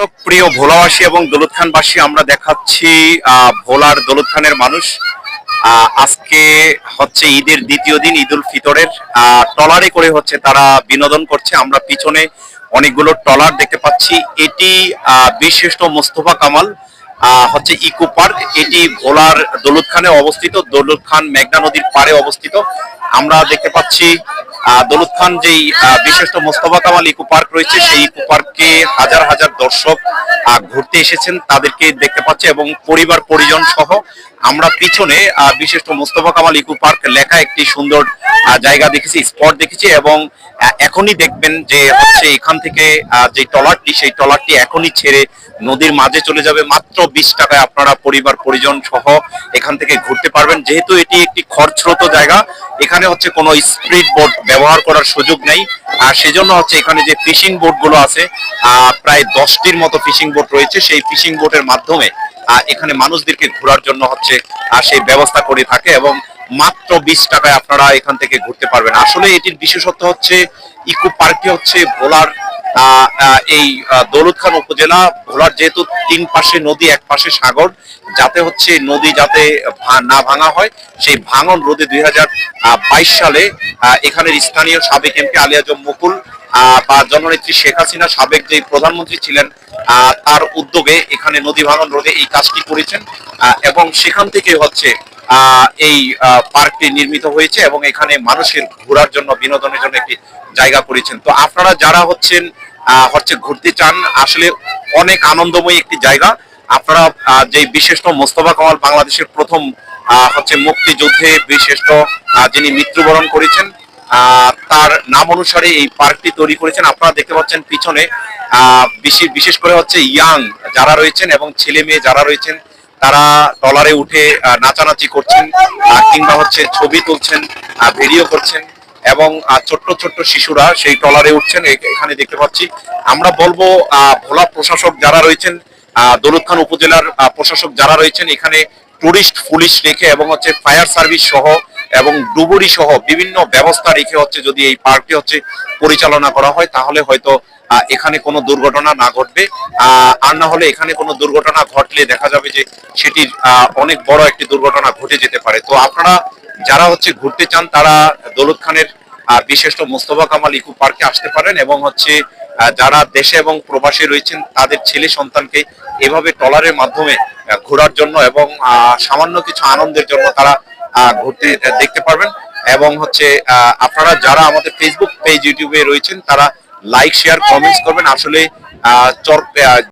দর্শক প্রিয় ভোলাবাসী এবং দৌলত খানবাসী, আমরা দেখাচ্ছি ভোলার দৌলত খানের মানুষ। আজকে হচ্ছে ঈদের দ্বিতীয় দিন, ঈদ উল ফিতরের ট্রলারে করে হচ্ছে তারা বিনোদন করছে। আমরা পিছনে অনেকগুলো ট্রলার দেখতে পাচ্ছি। এটি বীরশ্রেষ্ঠ মোস্তফা কামাল হচ্ছে ইকো পার্ক। এটি ভোলার দৌলত খানে অবস্থিত, দৌলত খান মেঘনা নদীর পাড়ে অবস্থিত। আমরা দেখতে পাচ্ছি দৌলত খান যেই বিশিষ্ট মোস্তফা কামাল ইকো পার্ক রয়েছে, সেই ইকো পার্কে হাজার হাজার দর্শক ঘুরতে এসেছেন, তাদেরকে দেখতে পাচ্ছি এবং পরিবার পরিজন সহ। আমরা পিছনে বিশিষ্ট মোস্তফা কামাল ইকো পার্ক লেখা একটি সুন্দর জায়গা দেখেছি, স্পট দেখেছি। এবং এখনই দেখবেন যে হচ্ছে এখান থেকে যে ট্রলারটি, সেই ট্রলারটি এখনই ছেড়ে নদীর মাঝে চলে যাবে। মাত্র 20 টাকায় আপনারা পরিবার পরিজন সহ এখান থেকে ঘুরতে পারবেন। যেহেতু এটি একটি খরস্রোত জায়গা, এখানে হচ্ছে কোনো স্পিড বোট ব্যবহার করার সুযোগ নেই। আর সেজন্য হচ্ছে এখানে যে ফিশিং বোট গুলো আছে, প্রায় 10টির মতো ফিশিং বোট রয়েছে। সেই ফিশিং বোটের মাধ্যমে এখানে মানুষদেরকে ঘোরার জন্য হচ্ছে সেই ব্যবস্থা করে থাকে এবং মাত্র 20 টাকায় আপনারা এখান থেকে ঘুরতে পারবেন। আসলে এটির বিশেষত্ব হচ্ছে ইকো পার্কটি হচ্ছে ভোলার এই দৌলত খান উপজেলা। ভোলার যেহেতু 3 পাশে নদী, এক পাশে সাগর, যাতে হচ্ছে নদী যাতে না ভাঙা হয়, সেই ভাঙন রোধে 2022 সালে এখানের স্থানীয় সাবেক এমপি আলী আজম মুকুল বা জননেত্রী শেখ হাসিনা, সাবেক যে প্রধানমন্ত্রী ছিলেন, তার উদ্যোগে এখানে নদী ভাঙন রোধে এই কাজটি করেছেন। এবং সেখান থেকে হচ্ছে এই পার্কটি নির্মিত হয়েছে এবং এখানে মানুষের ঘোরার জন্য, বিনোদনের জন্য একটি জায়গা করেছেন। তো আপনারা যারা হচ্ছে ঘুরতে চান, আসলে অনেক আনন্দময় একটি জায়গা। আপনারা যে বিশিষ্ট মোস্তফা কামাল, বাংলাদেশের প্রথম হচ্ছে মুক্তিযুদ্ধে বিশিষ্ট যিনি মৃত্যুবরণ করেছেন, তার নাম অনুসারে এই পার্কটি তৈরি করেছেন। আপনারা দেখতে পাচ্ছেন পিছনে বিশেষ করে হচ্ছে ইয়াং যারা রয়েছেন এবং ছেলে মেয়ে যারা রয়েছেন, তারা ট্রলারে উঠে নাচানাচি করছেন কিংবা হচ্ছে ছবি তুলছেন, ভিডিও করছেন। এবং ছোট্ট ছোট্ট শিশুরা সেই ট্রলারে উঠছেন, এখানে দেখতে পাচ্ছি। আমরা বলবো ভোলা প্রশাসক যারা রয়েছেন, দৌলত খান উপজেলার প্রশাসক যারা রয়েছেন, এখানে টুরিস্ট পুলিশ রেখে এবং হচ্ছে ফায়ার সার্ভিস সহ এবং ডুবুরি সহ বিভিন্ন ব্যবস্থা রেখে হচ্ছে যদি এই পার্কটি হচ্ছে পরিচালনা করা হয়, তাহলে হয়তো এখানে কোনো দুর্ঘটনা না ঘটবে। আর না হলে এখানে কোনো দুর্ঘটনা ঘটলে দেখা যাবে যে সেটির অনেক বড় একটি দুর্ঘটনা ঘটে যেতে পারে। তো আপনারা যারা হচ্ছে ঘুরতে চান, তারা দৌলত খানের বিশিষ্ট মোস্তফা কামাল ইকো পার্কে আসতে পারেন এবং হচ্ছে যারা দেশে এবং প্রবাসে রয়েছেন, তাদের ছেলে সন্তানকে এভাবে ট্রলারের মাধ্যমে ঘোরার জন্য এবং সামান্য কিছু আনন্দের জন্য তারা ঘুরতে দেখতে পারবেন। এবং হচ্ছে আপনারা যারা আমাদের ফেসবুক পেজ, ইউটিউবে রয়েছেন, তারা লাইক, শেয়ার, কমেন্টস করবেন। আসলে